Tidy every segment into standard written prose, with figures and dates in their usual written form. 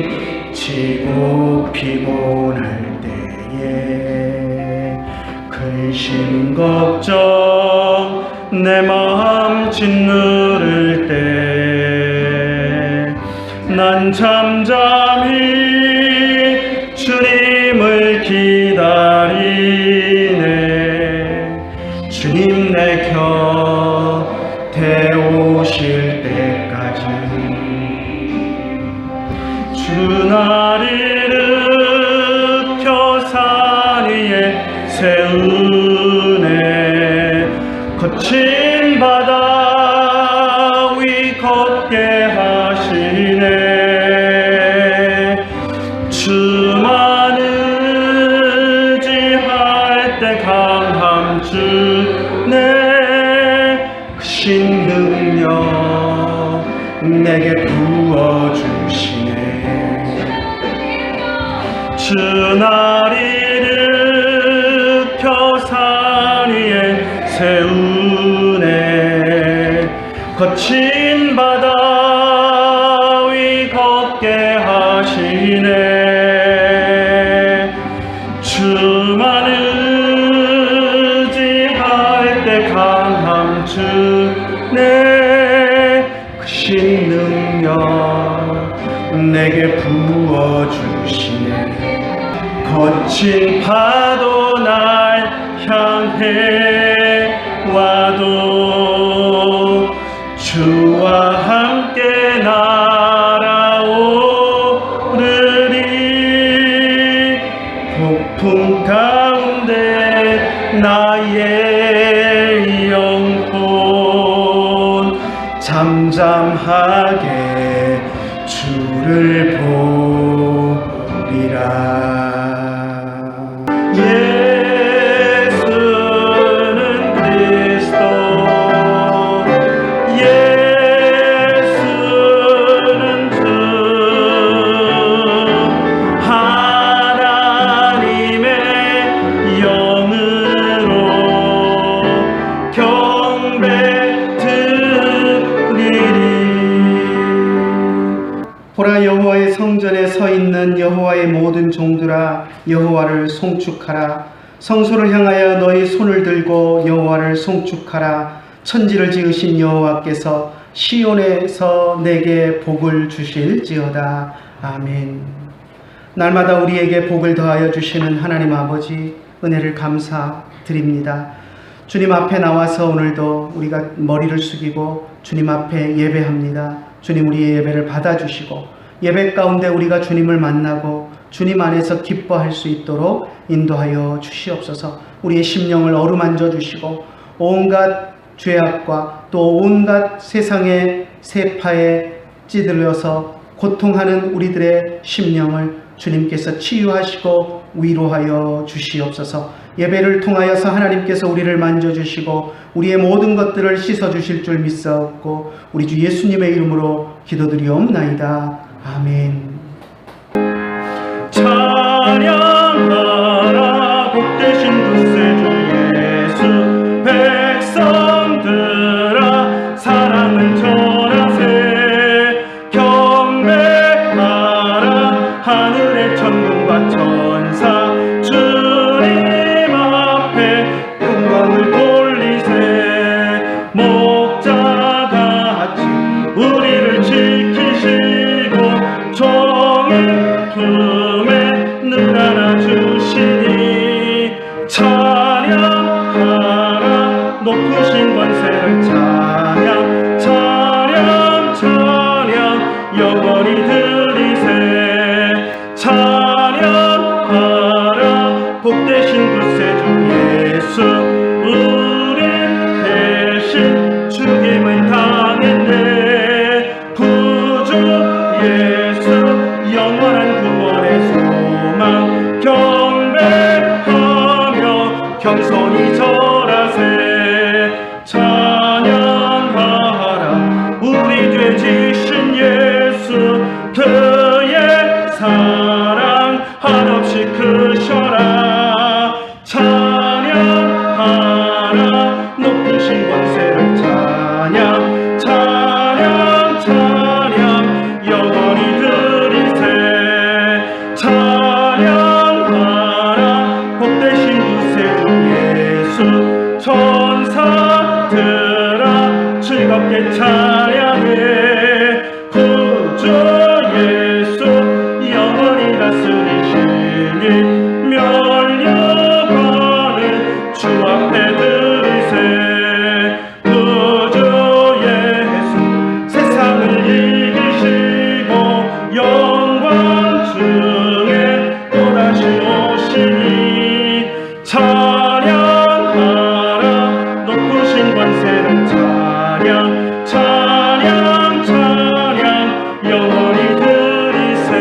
지치고 피곤할 때에 근심 걱정 내 마음 짓누를 때 난 잠잠히 주님을 기다리네. 주님 내 곁에 오실 때까지 주 날 일으켜 산 위에 세우네. 거친 바다 위 걷게 하시네. 주만 의지할 때 강함 주네. 크신 능력 내게 부어주시네. 주 날 일으켜 산 위에 세우네. 거친 바다 위 걷게 하시네. 주만 의지할 때 강함 주네. 크신 능력 내게 부어주시네. 거친 파도 날 향해 와도 주와 함께 날아오르리. 폭풍 가운데 나의 영혼 잠잠하게 주를 보리라. 예수는 그리스도, 예수는 주, 하나님의 영으로 경배 드리리. 보라, 여호와의 성전에 서 있는 여호와의 모든 종들아, 여호와를 송축하라. 성소를 향하여 너희 손을 들고 여호와를 송축하라. 천지를 지으신 여호와께서 시온에서 내게 복을 주실지어다. 아멘. 날마다 우리에게 복을 더하여 주시는 하나님 아버지, 은혜를 감사드립니다. 주님 앞에 나와서 오늘도 우리가 머리를 숙이고 주님 앞에 예배합니다. 주님, 우리의 예배를 받아주시고 예배 가운데 우리가 주님을 만나고 주님 안에서 기뻐할 수 있도록 인도하여 주시옵소서. 우리의 심령을 어루만져 주시고 온갖 죄악과 또 온갖 세상의 세파에 찌들려서 고통하는 우리들의 심령을 주님께서 치유하시고 위로하여 주시옵소서. 예배를 통하여서 하나님께서 우리를 만져주시고 우리의 모든 것들을 씻어주실 줄 믿사옵고 우리 주 예수님의 이름으로 기도드리옵나이다. 아멘. 찬양하라 복되신 구세주 예수. 백성들아 사랑을 전하세. 경배하라 하늘의 천군과 천사. 주님 앞에 영광을 돌리세. 목자같이 우리를 지키시고 종의 품에 늘 안아주시니. 찬양하라 높으신 권세를. 찬양 찬양 찬양 영원히 드리세. 찬양하라 복되신 구세주 예수. 우리 대신 죽임을 당했네. 구주 예수 영원한 구원의 소망. 경배하며 겸손히 절하세. 찬양하라 받으라 즐겁게 찬양해. 구주 예수 영원히 다스리시니 멸려가는 주 앞에 들이세. 구주 예수 세상을 이기시고 영광 중에 또다시 오시니 찬양하라 높으신 권세를 찬양 찬양 찬양 영원히 들이세.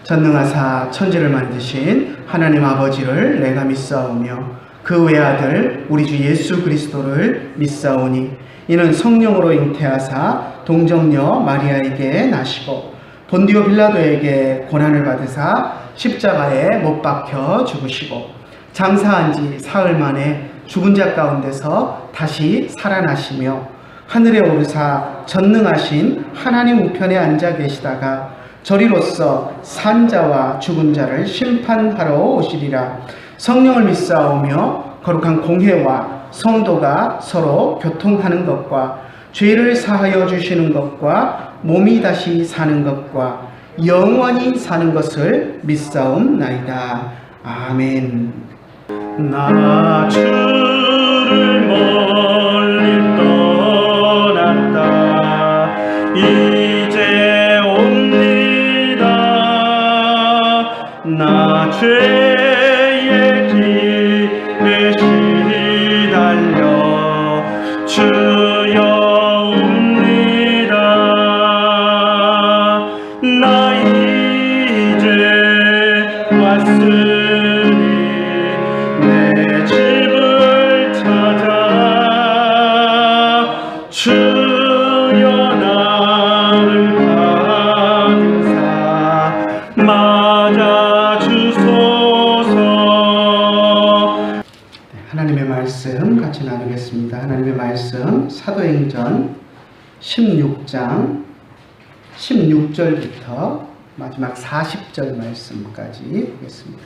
전능하사 천지를 만드신 하나님 아버지를 내가 믿사오며 그 외아들 우리 주 예수 그리스도를 믿사오니 이는 성령으로 잉태하사 동정녀 마리아에게 나시고 본디오 빌라도에게 고난을 받으사 십자가에 못 박혀 죽으시고 장사한 지 사흘 만에 죽은 자 가운데서 다시 살아나시며 하늘에 오르사 전능하신 하나님 우편에 앉아 계시다가 저리로서 산 자와 죽은 자를 심판하러 오시리라. 성령을 믿사오며 거룩한 공회와 성도가 서로 교통하는 것과 죄를 사하여 주시는 것과 몸이 다시 사는 것과 영원히 사는 것을 믿사옵나이다. 아멘. 나 주를 멀리 떠났다 이제 옵니다. 나 죄의 길에 시달려 주여 옵니다. 나 이제 왔으니 내 집을 찾아 주여 나를 받으사 맞아 주소서. 하나님의 말씀 같이 나누겠습니다. 하나님의 말씀 사도행전 16장 16절부터 마지막 40절 말씀까지 보겠습니다.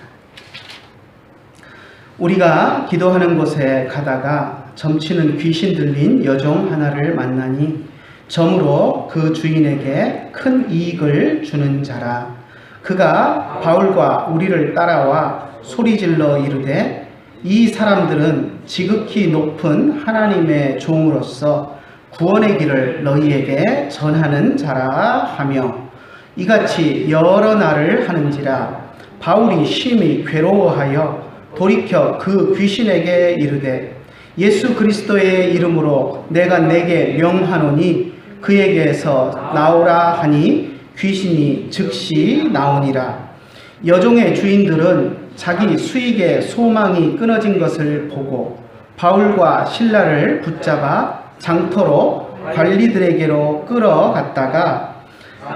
우리가 기도하는 곳에 가다가 점치는 귀신 들린 여종 하나를 만나니 점으로 그 주인에게 큰 이익을 주는 자라. 그가 바울과 우리를 따라와 소리질러 이르되 이 사람들은 지극히 높은 하나님의 종으로서 구원의 길을 너희에게 전하는 자라 하며 이같이 여러 날을 하는지라. 바울이 심히 괴로워하여 돌이켜 그 귀신에게 이르되 예수 그리스도의 이름으로 내가 내게 명하노니 그에게서 나오라 하니 귀신이 즉시 나오니라. 여종의 주인들은 자기 수익의 소망이 끊어진 것을 보고 바울과 실라를 붙잡아 장터로 관리들에게로 끌어갔다가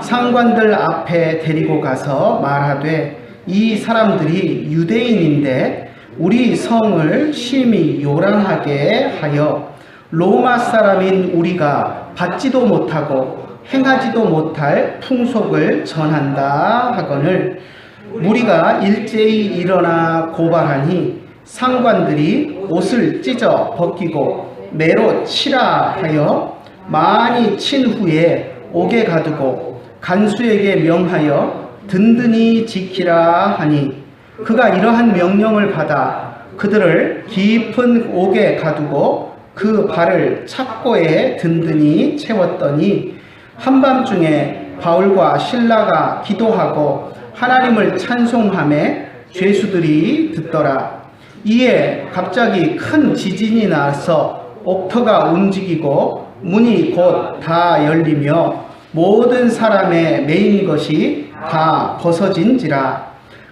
상관들 앞에 데리고 가서 말하되 이 사람들이 유대인인데 우리 성을 심히 요란하게 하여 로마 사람인 우리가 받지도 못하고 행하지도 못할 풍속을 전한다 하거늘 무리가 일제히 일어나 고발하니 상관들이 옷을 찢어 벗기고 매로 치라 하여 많이 친 후에 옥에 가두고 간수에게 명하여 든든히 지키라 하니 그가 이러한 명령을 받아 그들을 깊은 옥에 가두고 그 발을 착고에 든든히 채웠더니 한밤중에 바울과 실라가 기도하고 하나님을 찬송하며 죄수들이 듣더라. 이에 갑자기 큰 지진이 나서 옥터가 움직이고 문이 곧 다 열리며 모든 사람의 매인 것이 다 벗어진지라.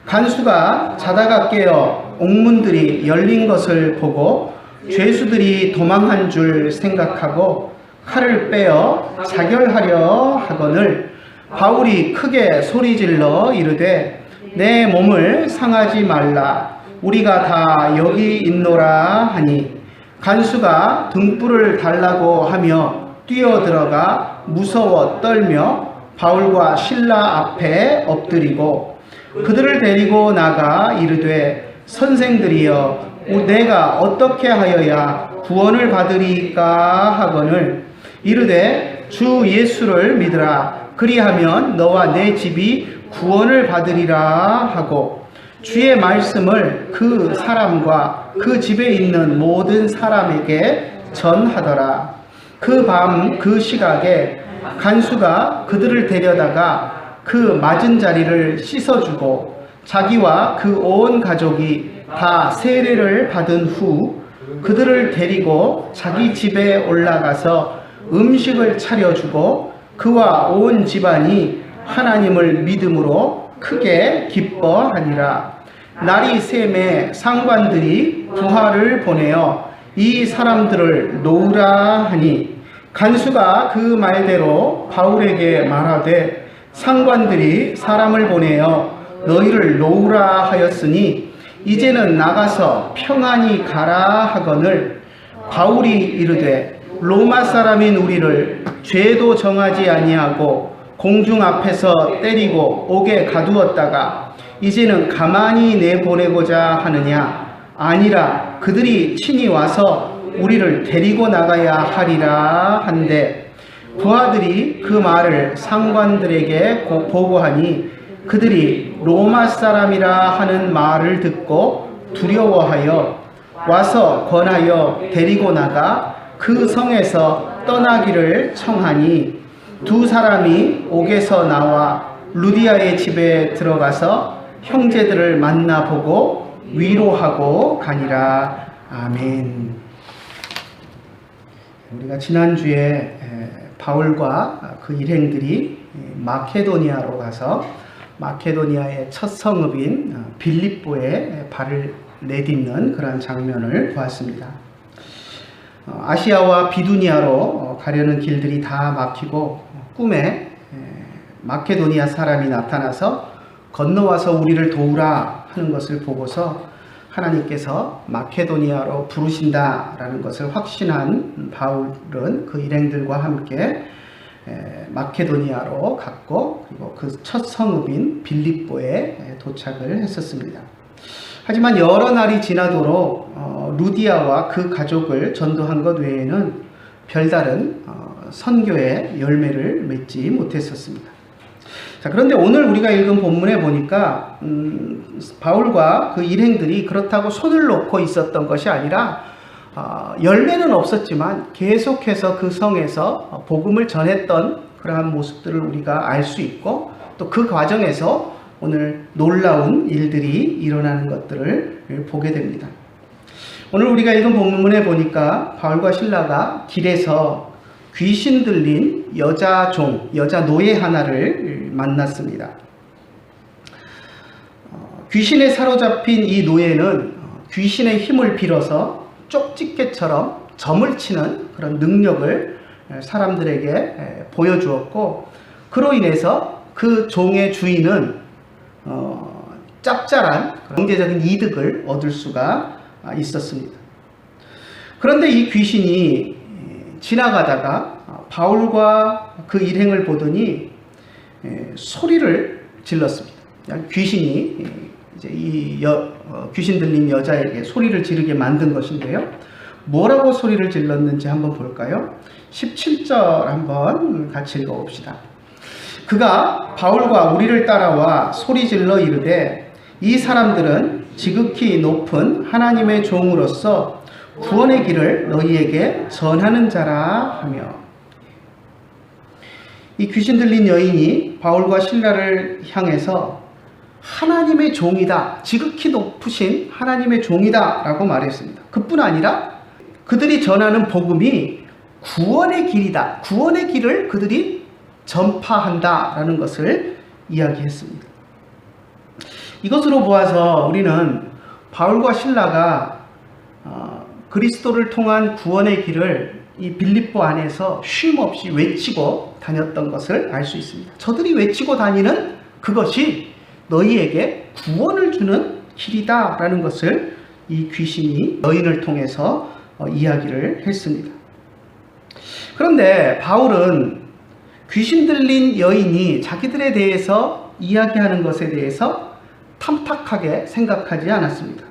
간수가 자다가 깨어 옥문들이 열린 것을 보고 죄수들이 도망한 줄 생각하고 칼을 빼어 자결하려 하거늘 바울이 크게 소리질러 이르되 내 몸을 상하지 말라. 우리가 다 여기 있노라 하니 간수가 등불을 달라고 하며 뛰어들어가 무서워 떨며 바울과 실라 앞에 엎드리고 그들을 데리고 나가 이르되 선생들이여 내가 어떻게 하여야 구원을 받으리까 하거늘 이르되 주 예수를 믿으라 그리하면 너와 내 집이 구원을 받으리라 하고 주의 말씀을 그 사람과 그 집에 있는 모든 사람에게 전하더라. 그 밤 그 시각에 간수가 그들을 데려다가 그 맞은 자리를 씻어주고 자기와 그 온 가족이 다 세례를 받은 후 그들을 데리고 자기 집에 올라가서 음식을 차려주고 그와 온 집안이 하나님을 믿음으로 크게 기뻐하니라. 날이 샘에 상관들이 부하를 보내어 이 사람들을 놓으라 하니 간수가 그 말대로 바울에게 말하되 상관들이 사람을 보내어 너희를 놓으라 하였으니 이제는 나가서 평안히 가라 하거늘 바울이 이르되 로마 사람인 우리를 죄도 정하지 아니하고 공중 앞에서 때리고 옥에 가두었다가 이제는 가만히 내보내고자 하느냐? 아니라 그들이 친히 와서 우리를 데리고 나가야 하리라 한데 부하들이 그 말을 상관들에게 보고하니 그들이 로마 사람이라 하는 말을 듣고 두려워하여 와서 권하여 데리고 나가 그 성에서 떠나기를 청하니 두 사람이 옥에서 나와 루디아의 집에 들어가서 형제들을 만나보고 위로하고 가니라. 아멘. 우리가 지난주에 바울과 그 일행들이 마케도니아로 가서 마케도니아의 첫 성읍인 빌립보에 발을 내딛는 그러한 장면을 보았습니다. 아시아와 비두니아로 가려는 길들이 다 막히고 꿈에 마케도니아 사람이 나타나서 건너와서 우리를 도우라 하는 것을 보고서 하나님께서 마케도니아로 부르신다라는 것을 확신한 바울은 그 일행들과 함께 마케도니아로 갔고 그리고 그 첫 성읍인 빌립보에 도착을 했었습니다. 하지만 여러 날이 지나도록 루디아와 그 가족을 전도한 것 외에는 별다른 선교의 열매를 맺지 못했었습니다. 자, 그런데 오늘 우리가 읽은 본문에 보니까 바울과 그 일행들이 그렇다고 손을 놓고 있었던 것이 아니라 열매는 없었지만 계속해서 그 성에서 복음을 전했던 그러한 모습들을 우리가 알 수 있고 또 그 과정에서 오늘 놀라운 일들이 일어나는 것들을 보게 됩니다. 오늘 우리가 읽은 본문에 보니까 바울과 실라가 길에서 귀신 들린 여자 노예 하나를 만났습니다. 귀신에 사로잡힌 이 노예는 귀신의 힘을 빌어서 쪽집게처럼 점을 치는 그런 능력을 사람들에게 보여주었고 그로 인해서 그 종의 주인은 짭짤한 경제적인 이득을 얻을 수가 있었습니다. 그런데 이 귀신이 지나가다가 바울과 그 일행을 보더니 소리를 질렀습니다. 귀신이 이제 귀신 들린 여자에게 소리를 지르게 만든 것인데요. 뭐라고 소리를 질렀는지 한번 볼까요? 17절 한번 같이 읽어봅시다. 그가 바울과 우리를 따라와 소리질러 이르되 이 사람들은 지극히 높은 하나님의 종으로서 구원의 길을 너희에게 전하는 자라 하며 이 귀신 들린 여인이 바울과 실라를 향해서 하나님의 종이다, 지극히 높으신 하나님의 종이다 라고 말했습니다. 그뿐 아니라 그들이 전하는 복음이 구원의 길이다, 구원의 길을 그들이 전파한다라는 것을 이야기했습니다. 이것으로 보아서 우리는 바울과 실라가 그리스도를 통한 구원의 길을 이 빌립보 안에서 쉼없이 외치고 다녔던 것을 알 수 있습니다. 저들이 외치고 다니는 그것이 너희에게 구원을 주는 길이다라는 것을 이 귀신이 여인을 통해서 이야기를 했습니다. 그런데 바울은 귀신 들린 여인이 자기들에 대해서 이야기하는 것에 대해서 탐탁하게 생각하지 않았습니다.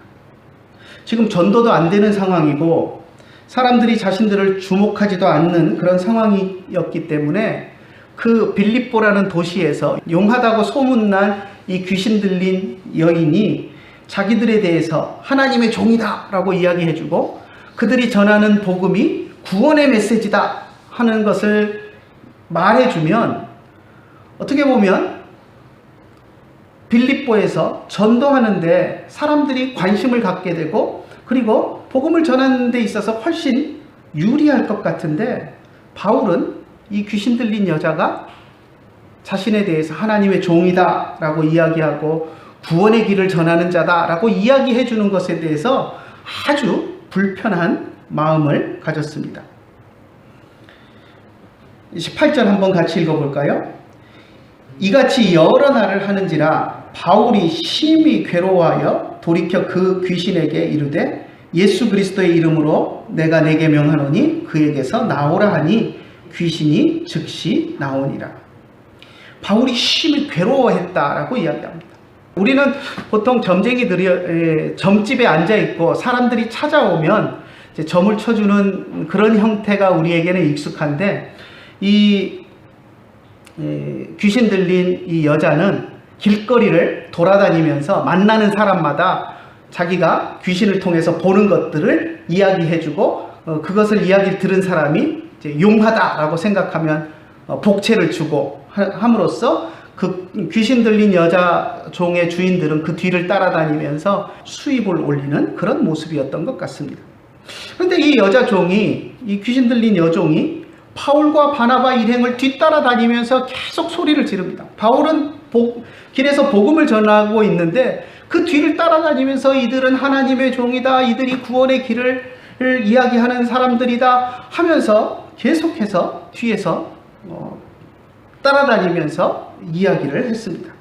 지금 전도도 안 되는 상황이고 사람들이 자신들을 주목하지도 않는 그런 상황이었기 때문에 그 빌립보라는 도시에서 용하다고 소문난 이 귀신 들린 여인이 자기들에 대해서 하나님의 종이다 라고 이야기해주고 그들이 전하는 복음이 구원의 메시지다 하는 것을 말해주면 어떻게 보면 빌립보에서 전도하는데 사람들이 관심을 갖게 되고 그리고 복음을 전하는 데 있어서 훨씬 유리할 것 같은데 바울은 이 귀신 들린 여자가 자신에 대해서 하나님의 종이다 라고 이야기하고 구원의 길을 전하는 자다 라고 이야기해 주는 것에 대해서 아주 불편한 마음을 가졌습니다. 18절 한번 같이 읽어볼까요? 이같이 여러 날을 하는지라 바울이 심히 괴로워하여 돌이켜 그 귀신에게 이르되 예수 그리스도의 이름으로 내가 내게 명하노니 그에게서 나오라 하니 귀신이 즉시 나오니라. 바울이 심히 괴로워했다라고 이야기합니다. 우리는 보통 점쟁이들이 점집에 앉아 있고 사람들이 찾아오면 이제 점을 쳐주는 그런 형태가 우리에게는 익숙한데 이 귀신 들린 이 여자는 길거리를 돌아다니면서 만나는 사람마다 자기가 귀신을 통해서 보는 것들을 이야기해주고 그것을 이야기를 들은 사람이 이제 용하다라고 생각하면 복채를 주고 함으로써 그 귀신 들린 여자 종의 주인들은 그 뒤를 따라다니면서 수입을 올리는 그런 모습이었던 것 같습니다. 그런데 이 여자 종이, 이 귀신 들린 여종이 바울과 바나바 일행을 뒤따라다니면서 계속 소리를 지릅니다. 바울은 길에서 복음을 전하고 있는데 그 뒤를 따라다니면서 이들은 하나님의 종이다, 이들이 구원의 길을 이야기하는 사람들이다 하면서 계속해서 뒤에서 따라다니면서 이야기를 했습니다.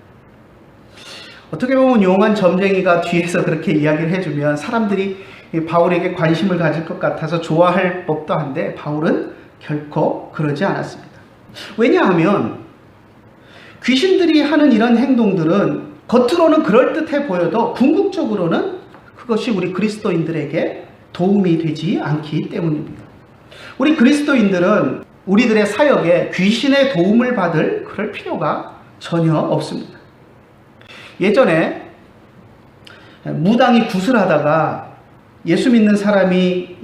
어떻게 보면 용한 점쟁이가 뒤에서 그렇게 이야기를 해주면 사람들이 바울에게 관심을 가질 것 같아서 좋아할 법도 한데 바울은 결코 그러지 않았습니다. 왜냐하면 귀신들이 하는 이런 행동들은 겉으로는 그럴듯해 보여도 궁극적으로는 그것이 우리 그리스도인들에게 도움이 되지 않기 때문입니다. 우리 그리스도인들은 우리들의 사역에 귀신의 도움을 받을 그럴 필요가 전혀 없습니다. 예전에 무당이 굿을 하다가 예수 믿는 사람이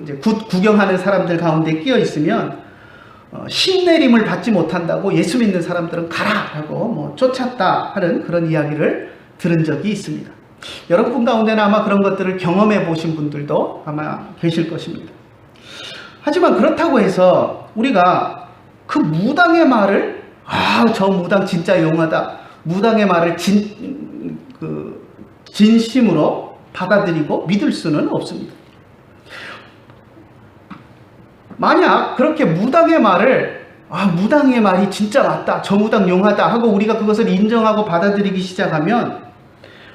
이제 굿 구경하는 사람들 가운데 끼어 있으면 신내림을 받지 못한다고 예수 믿는 사람들은 가라라고 쫓았다 하는 그런 이야기를 들은 적이 있습니다. 여러분 가운데는 아마 그런 것들을 경험해 보신 분들도 아마 계실 것입니다. 하지만 그렇다고 해서 우리가 그 무당의 말을 저 무당 진짜 용하다, 무당의 말을 진심으로 받아들이고 믿을 수는 없습니다. 만약 그렇게 무당의 말을 무당의 말이 진짜 맞다, 저 무당 용하다 하고 우리가 그것을 인정하고 받아들이기 시작하면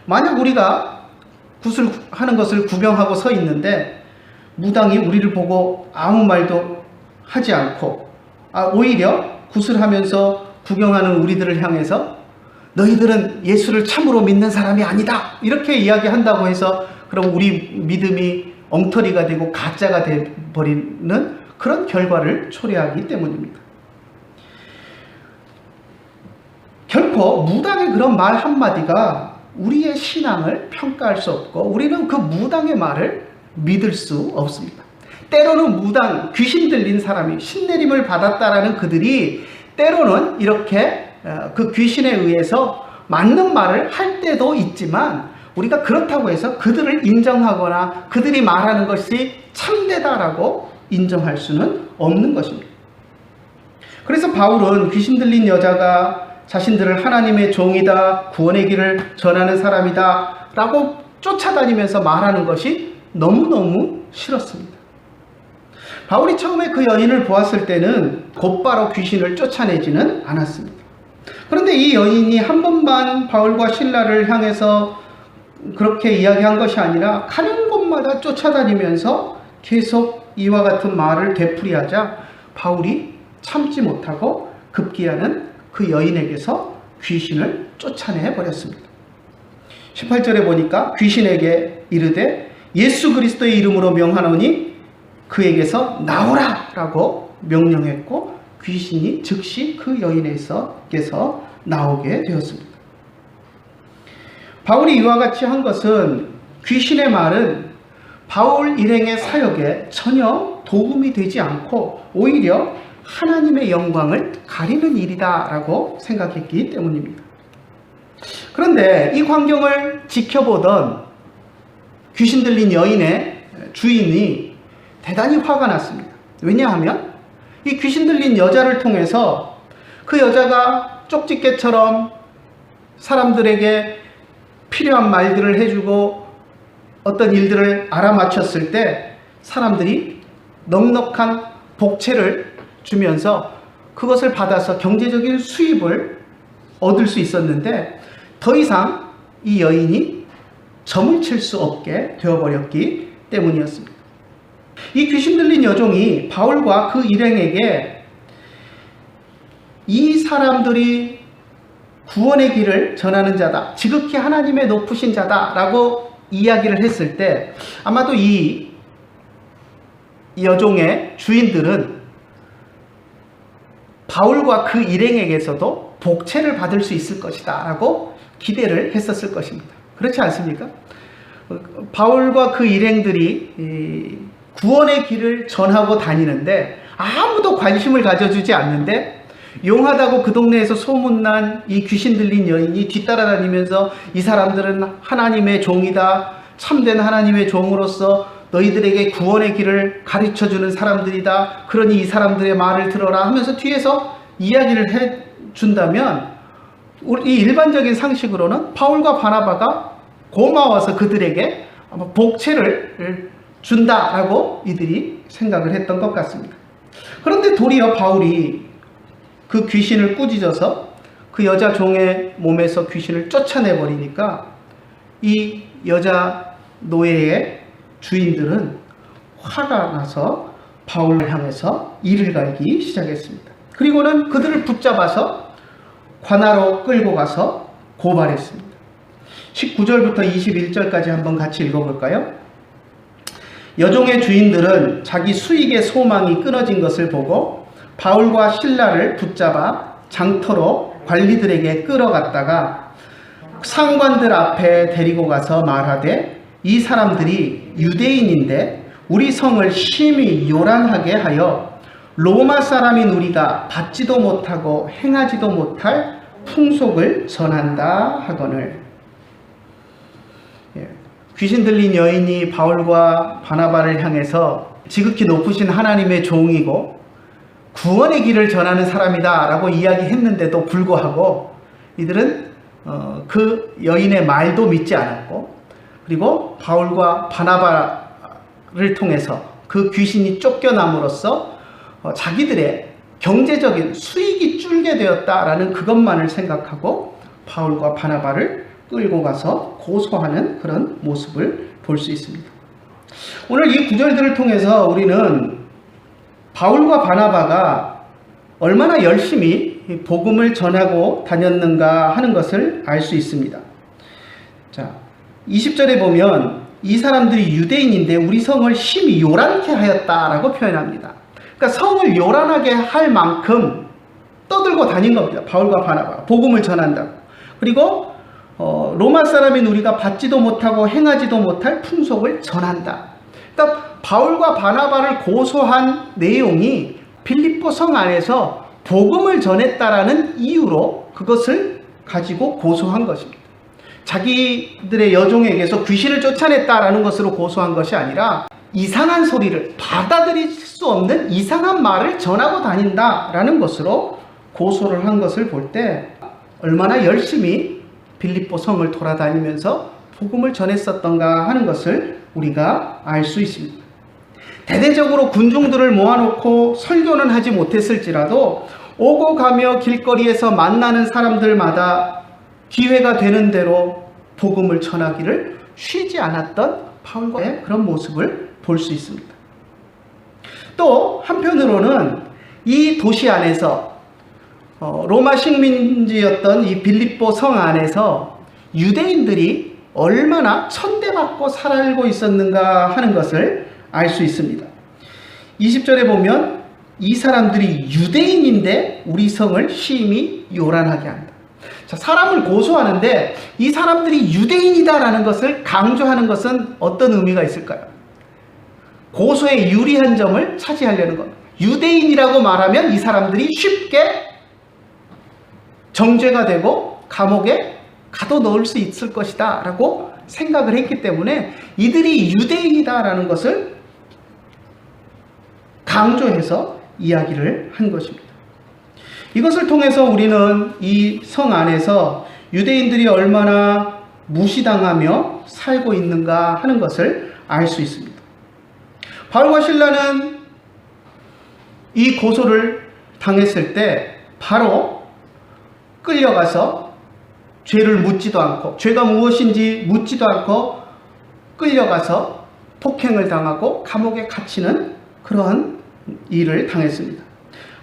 만약 우리가 굿을 하는 것을 구경하고 서 있는데 무당이 우리를 보고 아무 말도 하지 않고 오히려 굿을 하면서 구경하는 우리들을 향해서 너희들은 예수를 참으로 믿는 사람이 아니다 이렇게 이야기한다고 해서 그럼 우리 믿음이 엉터리가 되고 가짜가 되어버리는 그런 결과를 초래하기 때문입니다. 결코 무당의 그런 말 한마디가 우리의 신앙을 평가할 수 없고 우리는 그 무당의 말을 믿을 수 없습니다. 때로는 무당, 귀신 들린 사람이 신내림을 받았다라는 그들이 때로는 이렇게 그 귀신에 의해서 맞는 말을 할 때도 있지만 우리가 그렇다고 해서 그들을 인정하거나 그들이 말하는 것이 참되다라고 인정할 수는 없는 것입니다. 그래서 바울은 귀신 들린 여자가 자신들을 하나님의 종이다, 구원의 길을 전하는 사람이다 라고 쫓아다니면서 말하는 것이 너무너무 싫었습니다. 바울이 처음에 그 여인을 보았을 때는 곧바로 귀신을 쫓아내지는 않았습니다. 그런데 이 여인이 한 번만 바울과 실라를 향해서 그렇게 이야기한 것이 아니라 가는 곳마다 쫓아다니면서 계속 이와 같은 말을 되풀이하자 바울이 참지 못하고 급기야는 그 여인에게서 귀신을 쫓아내 버렸습니다. 18절에 보니까 귀신에게 이르되 예수 그리스도의 이름으로 명하노니 그에게서 나오라 라고 명령했고 귀신이 즉시 그 여인에게서 나오게 되었습니다. 바울이 이와 같이 한 것은 귀신의 말은 바울 일행의 사역에 전혀 도움이 되지 않고 오히려 하나님의 영광을 가리는 일이다 라고 생각했기 때문입니다. 그런데 이 광경을 지켜보던 귀신 들린 여인의 주인이 대단히 화가 났습니다. 왜냐하면 이 귀신 들린 여자를 통해서 그 여자가 쪽집게처럼 사람들에게 필요한 말들을 해주고 어떤 일들을 알아맞혔을 때 사람들이 넉넉한 복채를 주면서 그것을 받아서 경제적인 수입을 얻을 수 있었는데 더 이상 이 여인이 점을 칠 수 없게 되어버렸기 때문이었습니다. 이 귀신 들린 여종이 바울과 그 일행에게 이 사람들이 구원의 길을 전하는 자다, 지극히 하나님의 높으신 자다 라고 이야기를 했을 때 아마도 이 여종의 주인들은 바울과 그 일행에게서도 복채를 받을 수 있을 것이다 라고 기대를 했었을 것입니다. 그렇지 않습니까? 바울과 그 일행들이 구원의 길을 전하고 다니는데 아무도 관심을 가져주지 않는데 용하다고 그 동네에서 소문난 이 귀신 들린 여인이 뒤따라다니면서 이 사람들은 하나님의 종이다, 참된 하나님의 종으로서 너희들에게 구원의 길을 가르쳐주는 사람들이다, 그러니 이 사람들의 말을 들어라 하면서 뒤에서 이야기를 해준다면 이 일반적인 상식으로는 바울과 바나바가 고마워서 그들에게 복채를 준다라고 이들이 생각을 했던 것 같습니다. 그런데 도리어 바울이 그 귀신을 꾸짖어서 그 여자 종의 몸에서 귀신을 쫓아내버리니까 이 여자 노예의 주인들은 화가 나서 바울을 향해서 이를 갈기 시작했습니다. 그리고는 그들을 붙잡아서 관하로 끌고 가서 고발했습니다. 19절부터 21절까지 한번 같이 읽어볼까요? 여종의 주인들은 자기 수익의 소망이 끊어진 것을 보고 바울과 실라를 붙잡아 장터로 관리들에게 끌어갔다가 상관들 앞에 데리고 가서 말하되 이 사람들이 유대인인데 우리 성을 심히 요란하게 하여 로마 사람인 우리가 받지도 못하고 행하지도 못할 풍속을 전한다 하거늘. 귀신 들린 여인이 바울과 바나바를 향해서 지극히 높으신 하나님의 종이고 구원의 길을 전하는 사람이다 라고 이야기했는데도 불구하고 이들은 그 여인의 말도 믿지 않았고 그리고 바울과 바나바를 통해서 그 귀신이 쫓겨남으로써 자기들의 경제적인 수익이 줄게 되었다라는 그것만을 생각하고 바울과 바나바를 끌고 가서 고소하는 그런 모습을 볼 수 있습니다. 오늘 이 구절들을 통해서 우리는 바울과 바나바가 얼마나 열심히 복음을 전하고 다녔는가 하는 것을 알 수 있습니다. 자, 20절에 보면 이 사람들이 유대인인데 우리 성을 심히 요란케 하였다라고 표현합니다. 그러니까 성을 요란하게 할 만큼 떠들고 다닌 겁니다. 바울과 바나바가 복음을 전한다고. 그리고 로마 사람인 우리가 받지도 못하고 행하지도 못할 풍속을 전한다. 그러니까 바울과 바나바를 고소한 내용이 빌립보 성 안에서 복음을 전했다라는 이유로 그것을 가지고 고소한 것입니다. 자기들의 여종에게서 귀신을 쫓아냈다라는 것으로 고소한 것이 아니라 이상한 소리를 받아들일 수 없는 이상한 말을 전하고 다닌다라는 것으로 고소를 한 것을 볼 때 얼마나 열심히 빌립보 성을 돌아다니면서 복음을 전했었던가 하는 것을 우리가 알 수 있습니다. 대대적으로 군중들을 모아놓고 설교는 하지 못했을지라도 오고 가며 길거리에서 만나는 사람들마다 기회가 되는 대로 복음을 전하기를 쉬지 않았던 바울의 그런 모습을 볼 수 있습니다. 또 한편으로는 이 도시 안에서 로마 식민지였던 이 빌립보 성 안에서 유대인들이 얼마나 천대받고 살고 있었는가 하는 것을 알 수 있습니다. 20절에 보면 이 사람들이 유대인인데 우리 성을 심히 요란하게 한다. 자, 사람을 고소하는데 이 사람들이 유대인이다라는 것을 강조하는 것은 어떤 의미가 있을까요? 고소에 유리한 점을 차지하려는 겁니다. 유대인이라고 말하면 이 사람들이 쉽게 정죄가 되고 감옥에 가둬넣을 수 있을 것이다 라고 생각을 했기 때문에 이들이 유대인이다라는 것을 강조해서 이야기를 한 것입니다. 이것을 통해서 우리는 이 성 안에서 유대인들이 얼마나 무시당하며 살고 있는가 하는 것을 알 수 있습니다. 바울과 실라는 이 고소를 당했을 때 바로 끌려가서 죄를 묻지도 않고 죄가 무엇인지 묻지도 않고 끌려가서 폭행을 당하고 감옥에 갇히는 그러한 일을 당했습니다.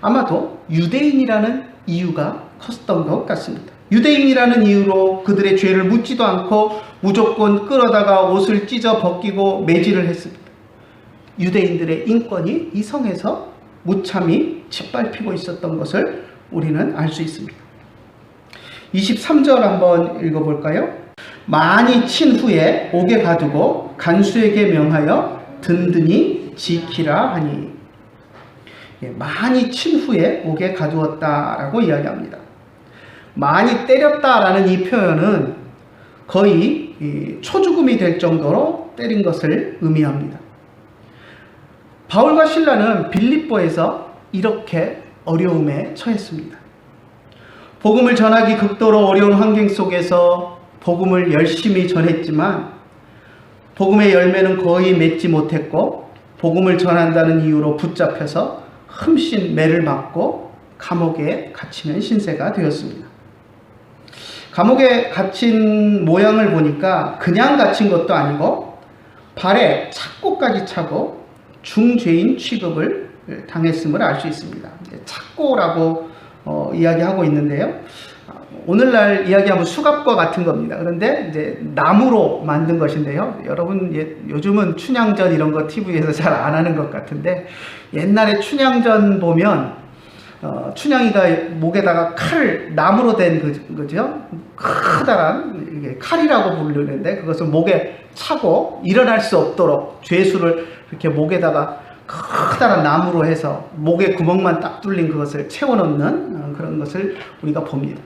아마도 유대인이라는 이유가 컸던 것 같습니다. 유대인이라는 이유로 그들의 죄를 묻지도 않고 무조건 끌어다가 옷을 찢어 벗기고 매질을 했습니다. 유대인들의 인권이 이 성에서 무참히 짓밟히고 있었던 것을 우리는 알 수 있습니다. 23절 한번 읽어볼까요? 많이 친 후에 옥에 가두고 간수에게 명하여 든든히 지키라 하니. 많이 친 후에 옥에 가두었다라고 이야기합니다. 많이 때렸다라는 이 표현은 거의 초죽음이 될 정도로 때린 것을 의미합니다. 바울과 실라는 빌립보에서 이렇게 어려움에 처했습니다. 복음을 전하기 극도로 어려운 환경 속에서 복음을 열심히 전했지만 복음의 열매는 거의 맺지 못했고 복음을 전한다는 이유로 붙잡혀서 흠씬 매를 맞고 감옥에 갇히는 신세가 되었습니다. 감옥에 갇힌 모양을 보니까 그냥 갇힌 것도 아니고 발에 착고까지 차고 중죄인 취급을 당했음을 알 수 있습니다. 착고라고 이야기하고 있는데요. 오늘날 이야기하면 수갑과 같은 겁니다. 그런데 이제 나무로 만든 것인데요. 여러분 요즘은 춘향전 이런 거 TV에서 잘 안 하는 것 같은데 옛날에 춘향전 보면 춘향이가 목에다가 칼 나무로 된 거죠. 커다란 이게 칼이라고 부르는데 그것을 목에 차고 일어날 수 없도록 죄수를 이렇게 목에다가 커다란 나무로 해서 목에 구멍만 딱 뚫린 그것을 채워넣는 그런 것을 우리가 봅니다.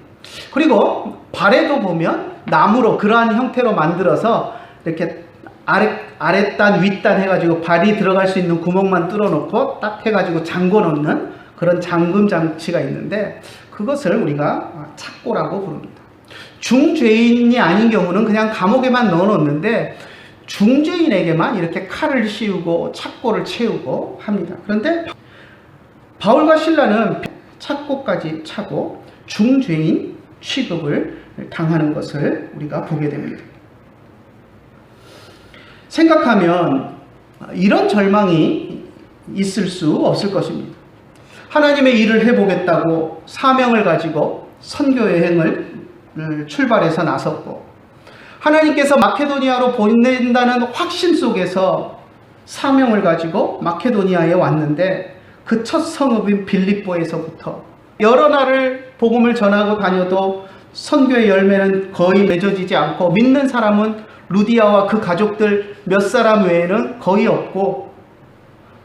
그리고 발에도 보면 나무로 그러한 형태로 만들어서 이렇게 아랫단 윗단 해가지고 발이 들어갈 수 있는 구멍만 뚫어놓고 딱 해가지고 잠궈 놓는 그런 잠금 장치가 있는데 그것을 우리가 착고라고 부릅니다. 중죄인이 아닌 경우는 그냥 감옥에만 넣어놓는데 중죄인에게만 이렇게 칼을 씌우고 착고를 채우고 합니다. 그런데 바울과 실라는 착고까지 차고 중죄인 취급을 당하는 것을 우리가 보게 됩니다. 생각하면 이런 절망이 있을 수 없을 것입니다. 하나님의 일을 해보겠다고 사명을 가지고 선교 여행을 출발해서 나섰고 하나님께서 마케도니아로 보낸다는 확신 속에서 사명을 가지고 마케도니아에 왔는데 그 첫 성읍인 빌립보에서부터 여러 날을 복음을 전하고 다녀도 선교의 열매는 거의 맺어지지 않고 믿는 사람은 루디아와 그 가족들 몇 사람 외에는 거의 없고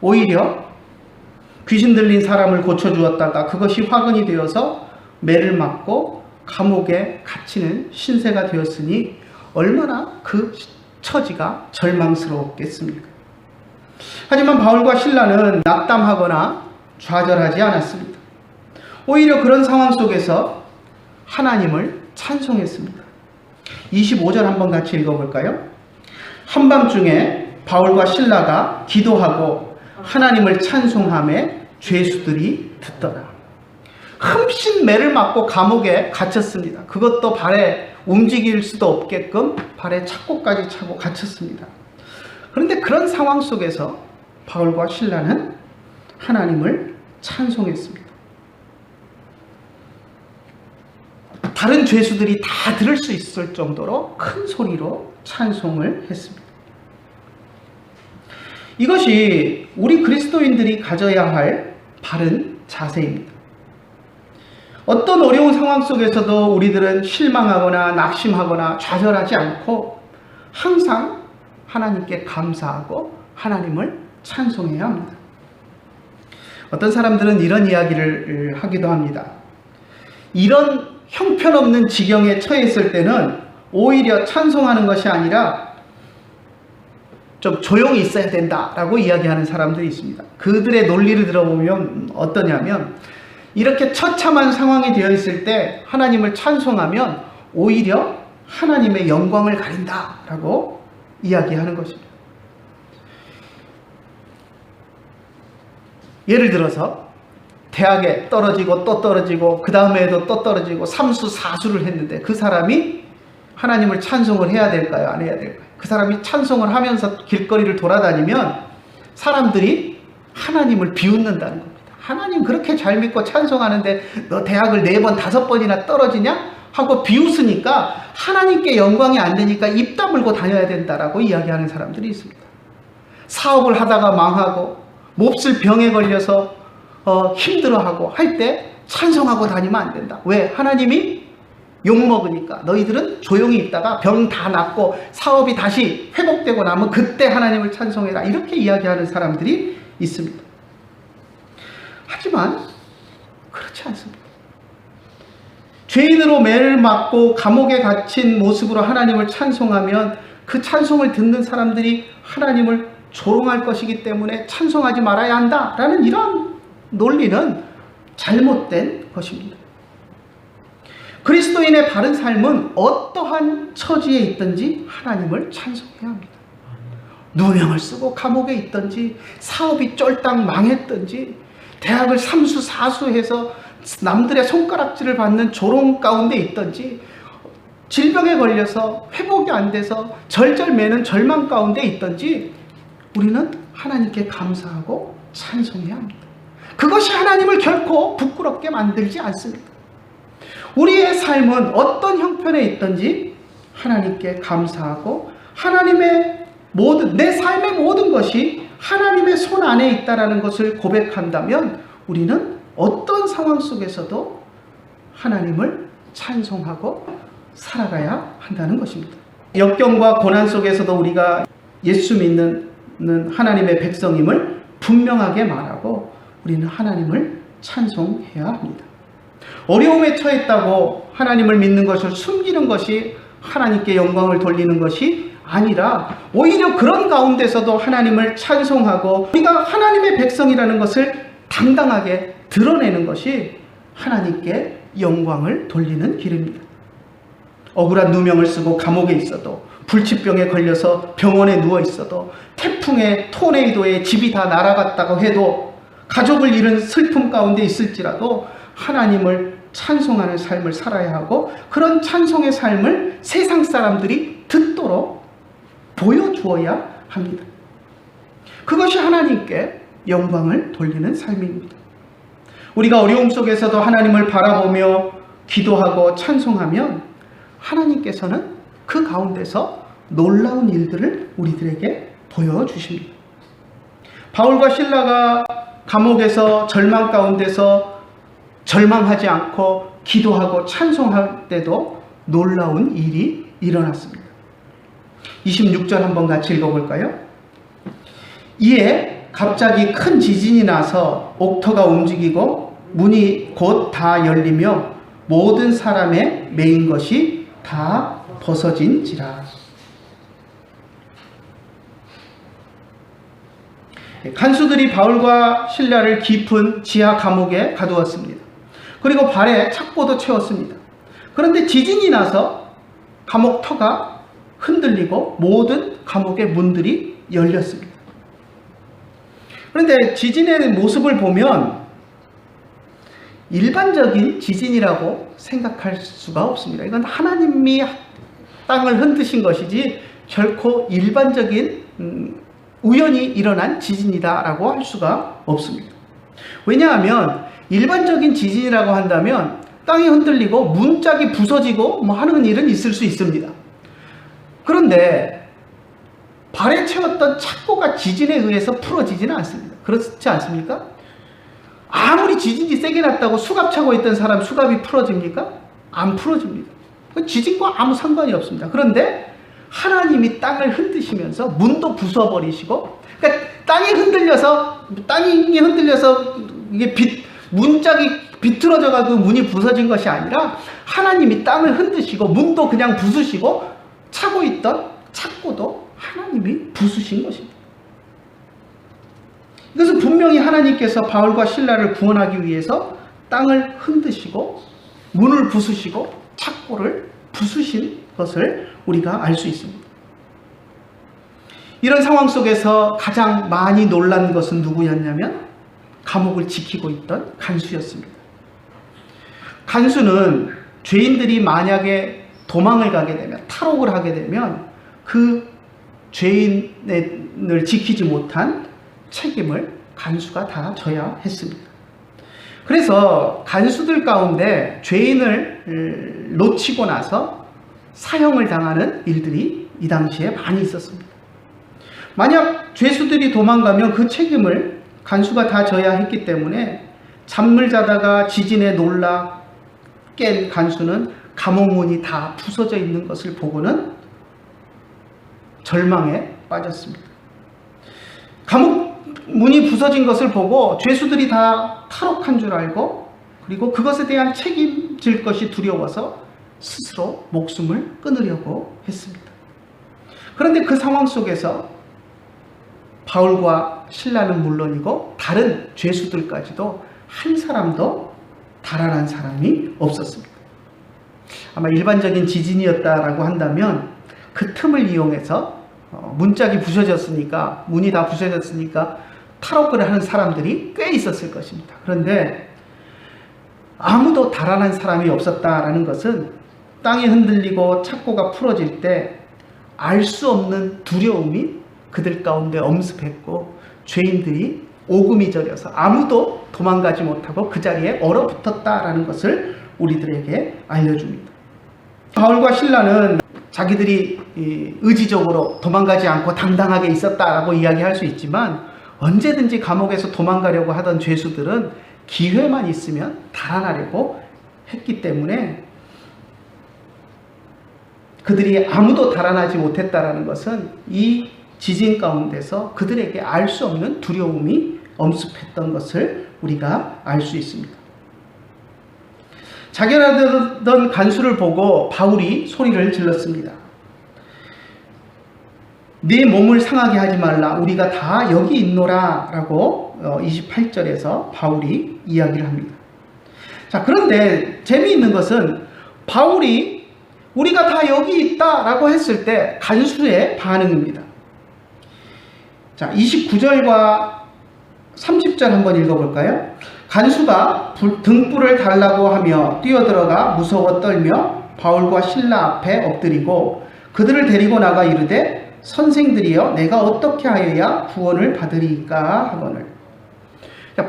오히려 귀신 들린 사람을 고쳐주었다가 그것이 화근이 되어서 매를 맞고 감옥에 갇히는 신세가 되었으니 얼마나 그 처지가 절망스러웠겠습니까? 하지만 바울과 실라는 낙담하거나 좌절하지 않았습니다. 오히려 그런 상황 속에서 하나님을 찬송했습니다. 25절 한번 같이 읽어볼까요? 한밤중에 바울과 실라가 기도하고 하나님을 찬송하며 죄수들이 듣더라. 흠씬 매를 맞고 감옥에 갇혔습니다. 그것도 발에 움직일 수도 없게끔 발에 착고까지 차고 갇혔습니다. 그런데 그런 상황 속에서 바울과 실라는 하나님을 찬송했습니다. 다른 죄수들이 다 들을 수 있을 정도로 큰 소리로 찬송을 했습니다. 이것이 우리 그리스도인들이 가져야 할 바른 자세입니다. 어떤 어려운 상황 속에서도 우리들은 실망하거나 낙심하거나 좌절하지 않고 항상 하나님께 감사하고 하나님을 찬송해야 합니다. 어떤 사람들은 이런 이야기를 하기도 합니다. 이런 형편없는 지경에 처했을 때는 오히려 찬송하는 것이 아니라 좀 조용히 있어야 된다라고 이야기하는 사람들이 있습니다. 그들의 논리를 들어보면 어떠냐면, 이렇게 처참한 상황이 되어 있을 때 하나님을 찬송하면 오히려 하나님의 영광을 가린다라고 이야기하는 것입니다. 예를 들어서 대학에 떨어지고 또 떨어지고 그 다음에도 또 떨어지고 삼수사수를 했는데 그 사람이 하나님을 찬송을 해야 될까요? 안 해야 될까요? 그 사람이 찬송을 하면서 길거리를 돌아다니면 사람들이 하나님을 비웃는다는 겁니다. 하나님 그렇게 잘 믿고 찬송하는데 너 대학을 4번 5번이나 떨어지냐? 하고 비웃으니까 하나님께 영광이 안 되니까 입 다물고 다녀야 된다라고 이야기하는 사람들이 있습니다. 사업을 하다가 망하고 몹쓸 병에 걸려서 힘들어하고 할 때 찬송하고 다니면 안 된다. 왜? 하나님이 욕먹으니까. 너희들은 조용히 있다가 병 다 낫고 사업이 다시 회복되고 나면 그때 하나님을 찬송해라. 이렇게 이야기하는 사람들이 있습니다. 하지만 그렇지 않습니다. 죄인으로 매를 맞고 감옥에 갇힌 모습으로 하나님을 찬송하면 그 찬송을 듣는 사람들이 하나님을 조롱할 것이기 때문에 찬송하지 말아야 한다라는 이런 논리는 잘못된 것입니다. 그리스도인의 바른 삶은 어떠한 처지에 있든지 하나님을 찬송해야 합니다. 누명을 쓰고 감옥에 있든지, 사업이 쫄딱 망했든지, 대학을 삼수사수해서 남들의 손가락질을 받는 조롱 가운데 있든지, 질병에 걸려서 회복이 안 돼서 절절매는 절망 가운데 있든지 우리는 하나님께 감사하고 찬송해야 합니다. 그것이 하나님을 결코 부끄럽게 만들지 않습니다. 우리의 삶은 어떤 형편에 있든지 하나님께 감사하고 하나님의 내 삶의 모든 것이 하나님의 손 안에 있다는 것을 고백한다면 우리는 어떤 상황 속에서도 하나님을 찬송하고 살아가야 한다는 것입니다. 역경과 고난 속에서도 우리가 예수 믿는 하나님의 백성임을 분명하게 말하고 우리는 하나님을 찬송해야 합니다. 어려움에 처했다고 하나님을 믿는 것을 숨기는 것이 하나님께 영광을 돌리는 것이 아니라 오히려 그런 가운데서도 하나님을 찬송하고 우리가 하나님의 백성이라는 것을 당당하게 드러내는 것이 하나님께 영광을 돌리는 길입니다. 억울한 누명을 쓰고 감옥에 있어도, 불치병에 걸려서 병원에 누워 있어도, 태풍에 토네이도에 집이 다 날아갔다고 해도, 가족을 잃은 슬픔 가운데 있을지라도 하나님을 찬송하는 삶을 살아야 하고 그런 찬송의 삶을 세상 사람들이 듣도록 보여주어야 합니다. 그것이 하나님께 영광을 돌리는 삶입니다. 우리가 어려움 속에서도 하나님을 바라보며 기도하고 찬송하면 하나님께서는 그 가운데서 놀라운 일들을 우리들에게 보여주십니다. 바울과 실라가 감옥에서 절망 가운데서 절망하지 않고 기도하고 찬송할 때도 놀라운 일이 일어났습니다. 26절 한번 같이 읽어볼까요? 이에 갑자기 큰 지진이 나서 옥토가 움직이고 문이 곧 다 열리며 모든 사람의 매인 것이 다 벗어진지라. 간수들이 바울과 실라를 깊은 지하 감옥에 가두었습니다. 그리고 발에 착보도 채웠습니다. 그런데 지진이 나서 감옥 터가 흔들리고 모든 감옥의 문들이 열렸습니다. 그런데 지진의 모습을 보면 일반적인 지진이라고 생각할 수가 없습니다. 이건 하나님이 땅을 흔드신 것이지 결코 일반적인 우연히 일어난 지진이다라고 할 수가 없습니다. 왜냐하면 일반적인 지진이라고 한다면 땅이 흔들리고 문짝이 부서지고 뭐 하는 일은 있을 수 있습니다. 그런데 발에 채웠던 착고가 지진에 의해서 풀어지지는 않습니다. 그렇지 않습니까? 아무리 지진이 세게 났다고 수갑 차고 있던 사람 수갑이 풀어집니까? 안 풀어집니다. 지진과 아무 상관이 없습니다. 그런데 하나님이 땅을 흔드시면서 문도 부숴버리시고, 그러니까 땅이 흔들려서 이게 문짝이 비틀어져가지고 문이 부서진 것이 아니라 하나님이 땅을 흔드시고 문도 그냥 부수시고 차고 있던 착고도 하나님이 부수신 것입니다. 이것은 분명히 하나님께서 바울과 실라를 구원하기 위해서 땅을 흔드시고 문을 부수시고 착고를 부수신 것을 우리가 알 수 있습니다. 이런 상황 속에서 가장 많이 놀란 것은 누구였냐면 감옥을 지키고 있던 간수였습니다. 간수는 죄인들이 만약에 도망을 가게 되면, 탈옥을 하게 되면 그 죄인을 지키지 못한 책임을 간수가 다 져야 했습니다. 그래서 간수들 가운데 죄인을 놓치고 나서 사형을 당하는 일들이 이 당시에 많이 있었습니다. 만약 죄수들이 도망가면 그 책임을 간수가 다 져야 했기 때문에 잠을 자다가 지진에 놀라 깬 간수는 감옥 문이 다 부서져 있는 것을 보고는 절망에 빠졌습니다. 감옥 문이 부서진 것을 보고 죄수들이 다 탈옥한 줄 알고, 그리고 그것에 대한 책임질 것이 두려워서 스스로 목숨을 끊으려고 했습니다. 그런데 그 상황 속에서 바울과 실라는 물론이고 다른 죄수들까지도 한 사람도 달아난 사람이 없었습니다. 아마 일반적인 지진이었다라고 한다면 그 틈을 이용해서 문짝이 부서졌으니까, 문이 다 부서졌으니까 탈옥을 하는 사람들이 꽤 있었을 것입니다. 그런데 아무도 달아난 사람이 없었다라는 것은 땅이 흔들리고 착고가 풀어질 때 알 수 없는 두려움이 그들 가운데 엄습했고, 죄인들이 오금이 저려서 아무도 도망가지 못하고 그 자리에 얼어붙었다라는 것을 우리들에게 알려줍니다. 바울과 실라는 자기들이 의지적으로 도망가지 않고 당당하게 있었다라고 이야기할 수 있지만, 언제든지 감옥에서 도망가려고 하던 죄수들은 기회만 있으면 달아나려고 했기 때문에 그들이 아무도 달아나지 못했다라는 것은 이 지진 가운데서 그들에게 알 수 없는 두려움이 엄습했던 것을 우리가 알 수 있습니다. 자결하던 간수를 보고 바울이 소리를 질렀습니다. 네 몸을 상하게 하지 말라. 우리가 다 여기 있노라. 라고 28절에서 바울이 이야기를 합니다. 자, 그런데 재미있는 것은 바울이 우리가 다 여기 있다 라고 했을 때 간수의 반응입니다. 자, 29절과 30절 한번 읽어볼까요? 간수가 등불을 달라고 하며 뛰어들어가 무서워 떨며 바울과 실라 앞에 엎드리고 그들을 데리고 나가 이르되 선생들이여 내가 어떻게 하여야 구원을 받으리까 하거늘.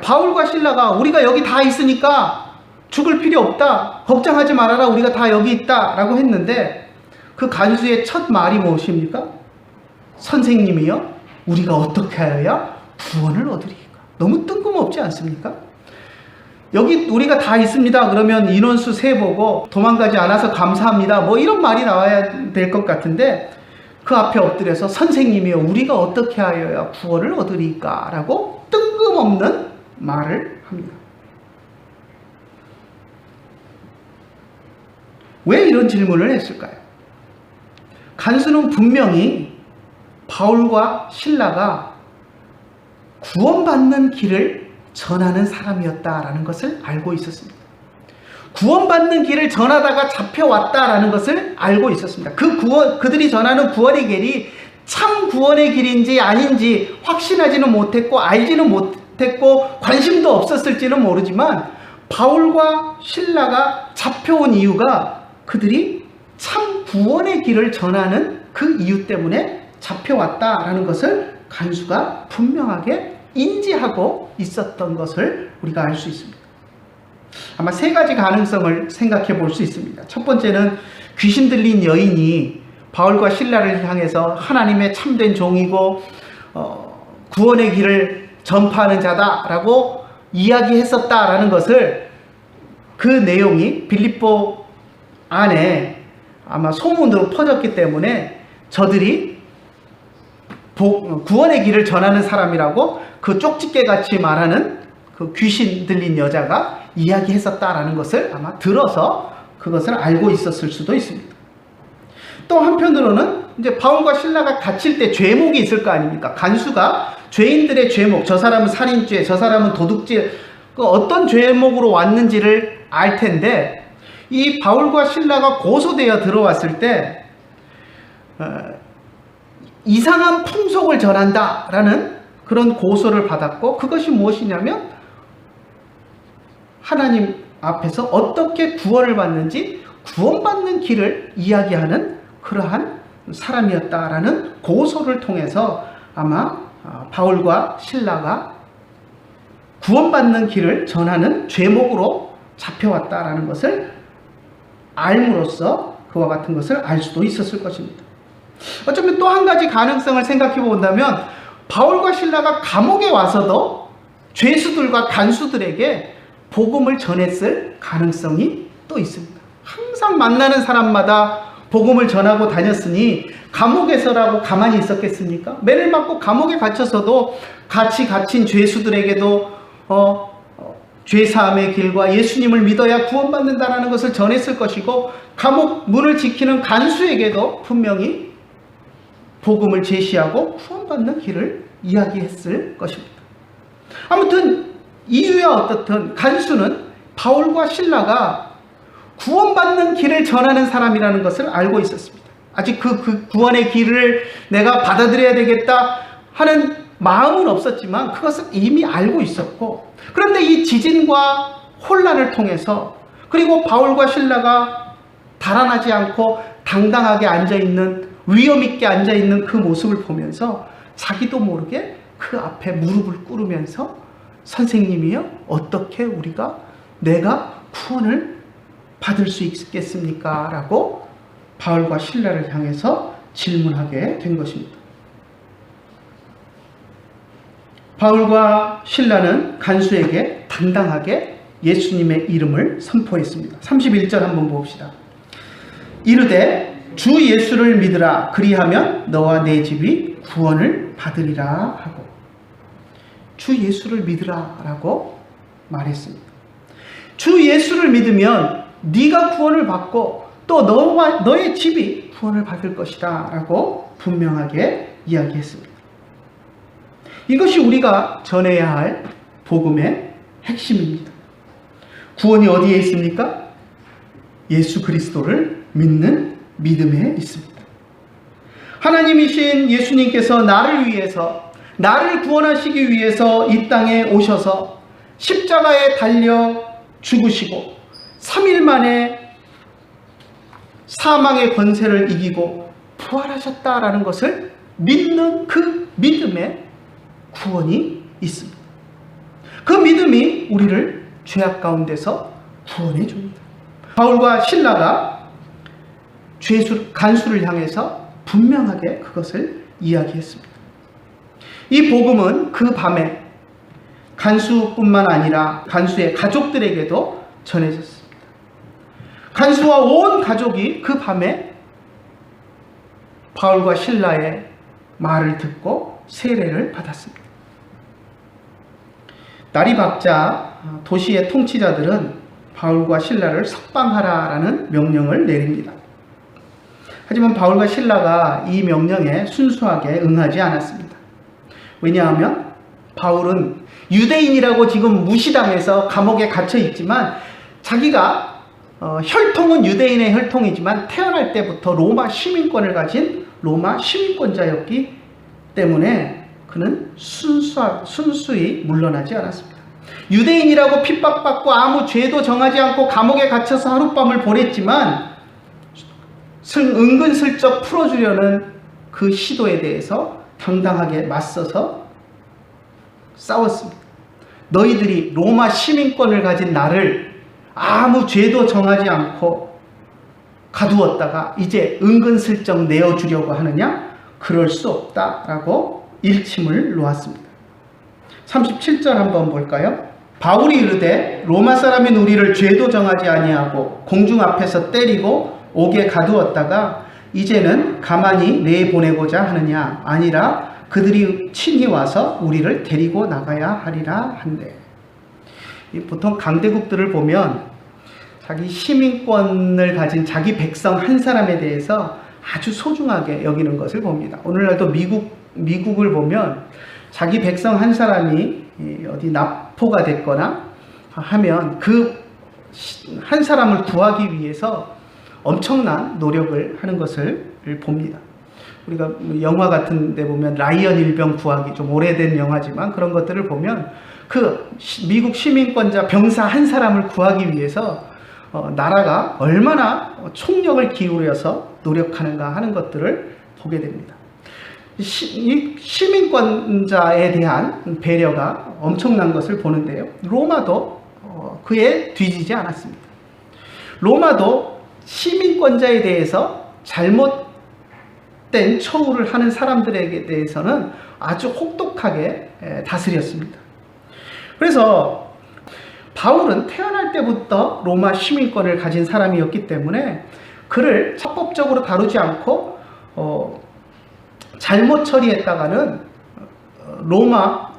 바울과 실라가 우리가 여기 다 있으니까 죽을 필요 없다, 걱정하지 말아라, 우리가 다 여기 있다 라고 했는데 그 간수의 첫 말이 무엇입니까? 선생님이여 우리가 어떻게 하여야 구원을 얻으리까? 너무 뜬금없지 않습니까? 여기 우리가 다 있습니다 그러면 인원수 세보고 도망가지 않아서 감사합니다 뭐 이런 말이 나와야 될 것 같은데, 그 앞에 엎드려서 선생님이여 우리가 어떻게 하여야 구원을 얻으리까? 라고 뜬금없는 말을 합니다. 왜 이런 질문을 했을까요? 간수는 분명히 바울과 실라가 구원받는 길을 전하는 사람이었다라는 것을 알고 있었습니다. 구원받는 길을 전하다가 잡혀왔다라는 것을 알고 있었습니다. 그들이 전하는 구원의 길이 참 구원의 길인지 아닌지 확신하지는 못했고 알지는 못했고 관심도 없었을지는 모르지만, 바울과 실라가 잡혀온 이유가 그들이 참 구원의 길을 전하는 그 이유 때문에 잡혀왔다라는 것을 간수가 분명하게 인지하고 있었던 것을 우리가 알 수 있습니다. 아마 세 가지 가능성을 생각해 볼 수 있습니다. 첫 번째는 귀신 들린 여인이 바울과 실라를 향해서 하나님의 참된 종이고 구원의 길을 전파하는 자다라고 이야기했었다라는 것을, 그 내용이 빌립보 안에 아마 소문으로 퍼졌기 때문에 저들이 구원의 길을 전하는 사람이라고 그 쪽집게같이 말하는 그 귀신 들린 여자가 이야기했었다라는 것을 아마 들어서 그것을 알고 있었을 수도 있습니다. 또 한편으로는 이제 바울과 실라가 갇힐 때 죄목이 있을 거 아닙니까? 간수가 죄인들의 죄목, 저 사람은 살인죄, 저 사람은 도둑질, 어떤 죄목으로 왔는지를 알 텐데, 이 바울과 실라가 고소되어 들어왔을 때 이상한 풍속을 전한다라는 그런 고소를 받았고, 그것이 무엇이냐면 하나님 앞에서 어떻게 구원을 받는지, 구원받는 길을 이야기하는 그러한 사람이었다라는 고소를 통해서 아마 바울과 실라가 구원받는 길을 전하는 죄목으로 잡혀왔다라는 것을 알므로써 그와 같은 것을 알 수도 있었을 것입니다. 어쩌면 또 한 가지 가능성을 생각해 본다면, 바울과 실라가 감옥에 와서도 죄수들과 간수들에게 복음을 전했을 가능성이 또 있습니다. 항상 만나는 사람마다 복음을 전하고 다녔으니 감옥에서라고 가만히 있었겠습니까? 매를 맞고 감옥에 갇혀서도 같이 갇힌 죄수들에게도 죄사함의 길과 예수님을 믿어야 구원받는다는 것을 전했을 것이고, 감옥 문을 지키는 간수에게도 분명히 복음을 제시하고 구원받는 길을 이야기했을 것입니다. 아무튼 이유야 어떻든 간수는 바울과 실라가 구원받는 길을 전하는 사람이라는 것을 알고 있었습니다. 아직 그 구원의 길을 내가 받아들여야 되겠다 하는 마음은 없었지만 그것을 이미 알고 있었고, 그런데 이 지진과 혼란을 통해서, 그리고 바울과 실라가 달아나지 않고 당당하게 앉아있는, 위엄있게 앉아있는 그 모습을 보면서 자기도 모르게 그 앞에 무릎을 꿇으면서, 선생님이요, 어떻게 내가 구원을 받을 수 있겠습니까? 라고 바울과 실라를 향해서 질문하게 된 것입니다. 바울과 실라는 간수에게 당당하게 예수님의 이름을 선포했습니다. 31절 한번 봅시다. 이르되 주 예수를 믿으라, 그리하면 너와 내 집이 구원을 받으리라 하고, 주 예수를 믿으라 라고 말했습니다. 주 예수를 믿으면 네가 구원을 받고 또 너와 너의 집이 구원을 받을 것이다 라고 분명하게 이야기했습니다. 이것이 우리가 전해야 할 복음의 핵심입니다. 구원이 어디에 있습니까? 예수 그리스도를 믿는 믿음에 있습니다. 하나님이신 예수님께서 나를 구원하시기 위해서 이 땅에 오셔서 십자가에 달려 죽으시고 3일 만에 사망의 권세를 이기고 부활하셨다라는 것을 믿는 그 믿음에 구원이 있습니다. 그 믿음이 우리를 죄악 가운데서 구원해 줍니다. 바울과 실라가 간수를 향해서 분명하게 그것을 이야기했습니다. 이 복음은 그 밤에 간수뿐만 아니라 간수의 가족들에게도 전해졌습니다. 간수와 온 가족이 그 밤에 바울과 실라의 말을 듣고 세례를 받았습니다. 날이 밝자 도시의 통치자들은 바울과 신라를 석방하라라는 명령을 내립니다. 하지만 바울과 신라가 이 명령에 순수하게 응하지 않았습니다. 왜냐하면 바울은 유대인이라고 지금 무시당해서 감옥에 갇혀 있지만, 자기가 혈통은 유대인의 혈통이지만 태어날 때부터 로마 시민권을 가진 로마 시민권자였기 때문에 그는 순수히 물러나지 않았습니다. 유대인이라고 핍박받고 아무 죄도 정하지 않고 감옥에 갇혀서 하룻밤을 보냈지만 은근슬쩍 풀어주려는 그 시도에 대해서 당당하게 맞서서 싸웠습니다. 너희들이 로마 시민권을 가진 나를 아무 죄도 정하지 않고 가두었다가 이제 은근슬쩍 내어주려고 하느냐? 그럴 수 없다라고 일침을 놓았습니다. 37절 한번 볼까요? 바울이 이르되 로마 사람인 우리를 죄도 정하지 아니하고 공중 앞에서 때리고 옥에 가두었다가 이제는 가만히 내보내고자 하느냐? 아니라 그들이 친히 와서 우리를 데리고 나가야 하리라 한대. 보통 강대국들을 보면 자기 시민권을 가진 자기 백성 한 사람에 대해서 아주 소중하게 여기는 것을 봅니다. 오늘날도 미국을 보면 자기 백성 한 사람이 어디 납포가 됐거나 하면 그 한 사람을 구하기 위해서 엄청난 노력을 하는 것을 봅니다. 우리가 영화 같은 데 보면 라이언 일병 구하기, 좀 오래된 영화지만 그런 것들을 보면 그 미국 시민권자 병사 한 사람을 구하기 위해서 나라가 얼마나 총력을 기울여서 노력하는가 하는 것들을 보게 됩니다. 이 시민권자에 대한 배려가 엄청난 것을 보는데요. 로마도 그에 뒤지지 않았습니다. 로마도 시민권자에 대해서 잘못된 처우를 하는 사람들에게 대해서는 아주 혹독하게 다스렸습니다. 그래서 바울은 태어날 때부터 로마 시민권을 가진 사람이었기 때문에 그를 합법적으로 다루지 않고 잘못 처리했다가는 로마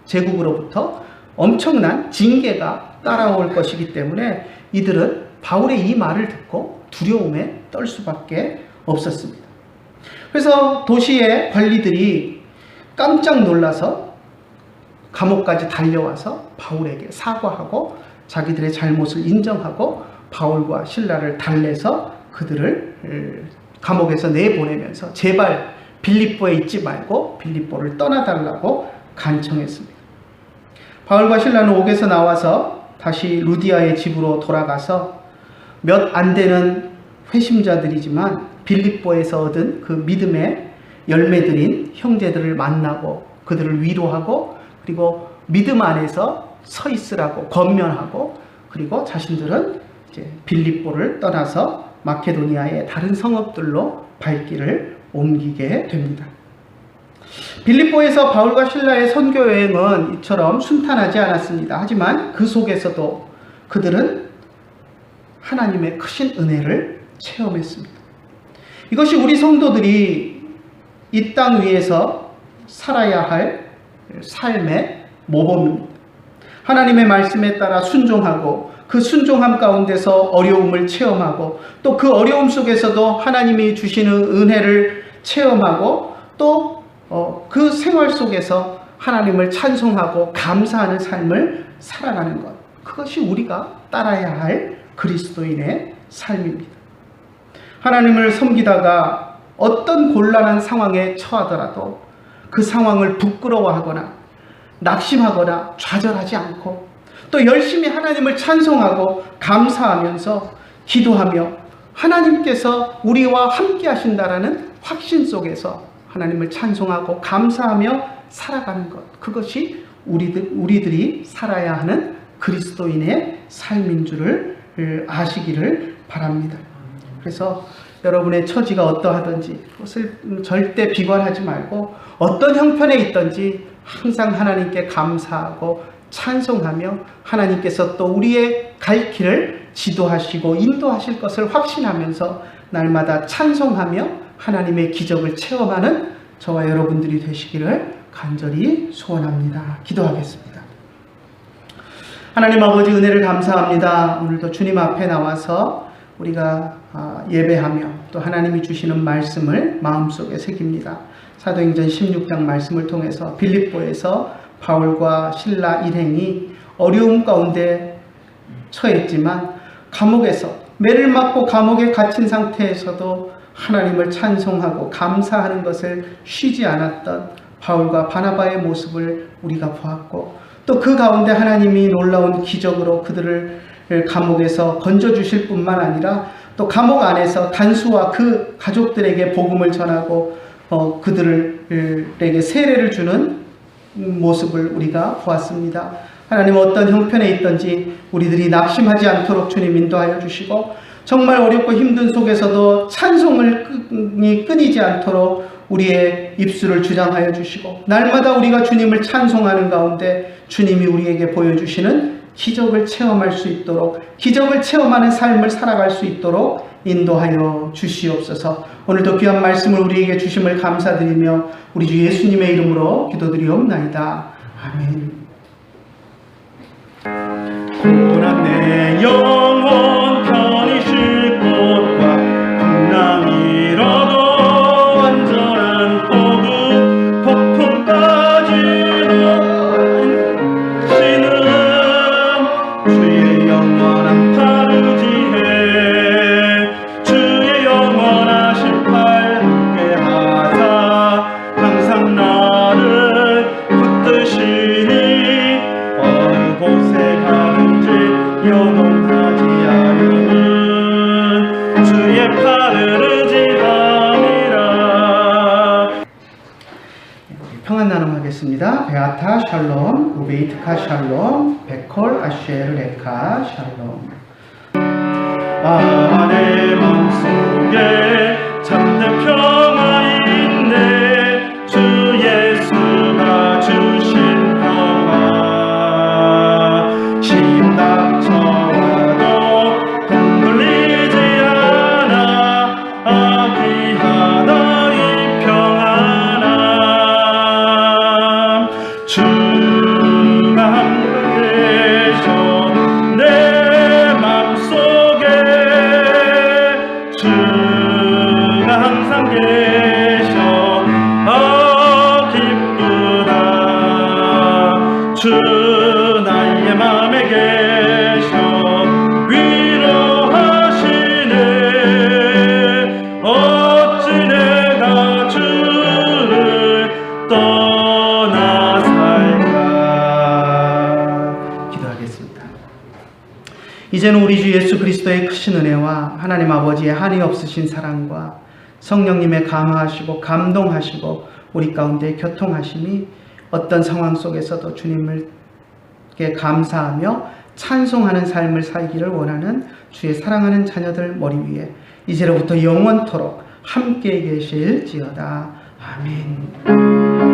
제국으로부터 엄청난 징계가 따라올 것이기 때문에 이들은 바울의 이 말을 듣고 두려움에 떨 수밖에 없었습니다. 그래서 도시의 관리들이 깜짝 놀라서 감옥까지 달려와서 바울에게 사과하고 자기들의 잘못을 인정하고 바울과 실라를 달래서 그들을 감옥에서 내보내면서 제발 빌립보에 있지 말고 빌립보를 떠나달라고 간청했습니다. 바울과 실라는 옥에서 나와서 다시 루디아의 집으로 돌아가서 몇 안 되는 회심자들이지만 빌립보에서 얻은 그 믿음의 열매들인 형제들을 만나고 그들을 위로하고 그리고 믿음 안에서 서 있으라고 권면하고 그리고 자신들은 이제 빌립보를 떠나서 마케도니아의 다른 성읍들로 발길을 옮기게 됩니다. 빌립보에서 바울과 실라의 선교 여행은 이처럼 순탄하지 않았습니다. 하지만 그 속에서도 그들은 하나님의 크신 은혜를 체험했습니다. 이것이 우리 성도들이 이 땅 위에서 살아야 할 삶의 모범입니다. 하나님의 말씀에 따라 순종하고 그 순종함 가운데서 어려움을 체험하고 또 그 어려움 속에서도 하나님이 주시는 은혜를 체험하고 또 그 생활 속에서 하나님을 찬송하고 감사하는 삶을 살아가는 것, 그것이 우리가 따라야 할 그리스도인의 삶입니다. 하나님을 섬기다가 어떤 곤란한 상황에 처하더라도 그 상황을 부끄러워하거나 낙심하거나 좌절하지 않고 또 열심히 하나님을 찬송하고 감사하면서 기도하며 하나님께서 우리와 함께 하신다라는 확신 속에서 하나님을 찬송하고 감사하며 살아가는 것, 그것이 우리들이 살아야 하는 그리스도인의 삶인 줄을 아시기를 바랍니다. 그래서 여러분의 처지가 어떠하든지 그것을 절대 비관하지 말고 어떤 형편에 있든지 항상 하나님께 감사하고 찬송하며 하나님께서 또 우리의 갈 길을 지도하시고 인도하실 것을 확신하면서 날마다 찬송하며 하나님의 기적을 체험하는 저와 여러분들이 되시기를 간절히 소원합니다. 기도하겠습니다. 하나님 아버지, 은혜를 감사합니다. 오늘도 주님 앞에 나와서 우리가 예배하며 또 하나님이 주시는 말씀을 마음속에 새깁니다. 사도행전 16장 말씀을 통해서 빌립보에서 바울과 실라 일행이 어려움 가운데 처했지만 감옥에서 매를 맞고 감옥에 갇힌 상태에서도 하나님을 찬송하고 감사하는 것을 쉬지 않았던 바울과 바나바의 모습을 우리가 보았고 또 그 가운데 하나님이 놀라운 기적으로 그들을 감옥에서 건져주실 뿐만 아니라 또 감옥 안에서 단수와 그 가족들에게 복음을 전하고 그들에게 세례를 주는 모습을 우리가 보았습니다. 하나님, 어떤 형편에 있든지 우리들이 낙심하지 않도록 주님 인도하여 주시고, 정말 어렵고 힘든 속에서도 찬송이 끊이지 않도록 우리의 입술을 주장하여 주시고, 날마다 우리가 주님을 찬송하는 가운데 주님이 우리에게 보여주시는 기적을 체험할 수 있도록, 기적을 체험하는 삶을 살아갈 수 있도록 인도하여 주시옵소서. 오늘도 귀한 말씀을 우리에게 주심을 감사드리며 우리 주 예수님의 이름으로 기도드리옵나이다. 아멘. 고난 내 영혼 편히 쉴 곳과 풍랑이 일어도 완전한 폭우 폭풍까지도 시는 주의 영원한 팔을 지해 주의 영원하신 팔 함께 하사 항상 나를 붙드시니 어느 곳에 가든지 요동하지 않으면 주의 팔을 의지함이라. 평안 나눔하겠습니다. 베아타 샬롬, 우베이트카 샬롬, 베콜 아쉐르 레카 샬롬. 내 맘속에 참된 평화 있네. 주 예수가 주신 평화. 시험 닥쳐와도 흔들리지 않아. 귀하다 이 평안함. 주가 함께 계셔 내 맘속에. 주가 항상 계셔 기쁘다. 주 나의 맘에 계셔 위로하시네. 어찌 내가 주를 떠나 살까. 기도하겠습니다. 이제는 우리 주 예수 그리스도의 크신 은혜와 하나님 아버지의 한이 없으신 사랑과 성령님의 감화하시고 감동하시고 우리 가운데 교통하심이 어떤 상황 속에서도 주님께 감사하며 찬송하는 삶을 살기를 원하는 주의 사랑하는 자녀들 머리 위에 이제로부터 영원토록 함께 계실지어다. 아멘.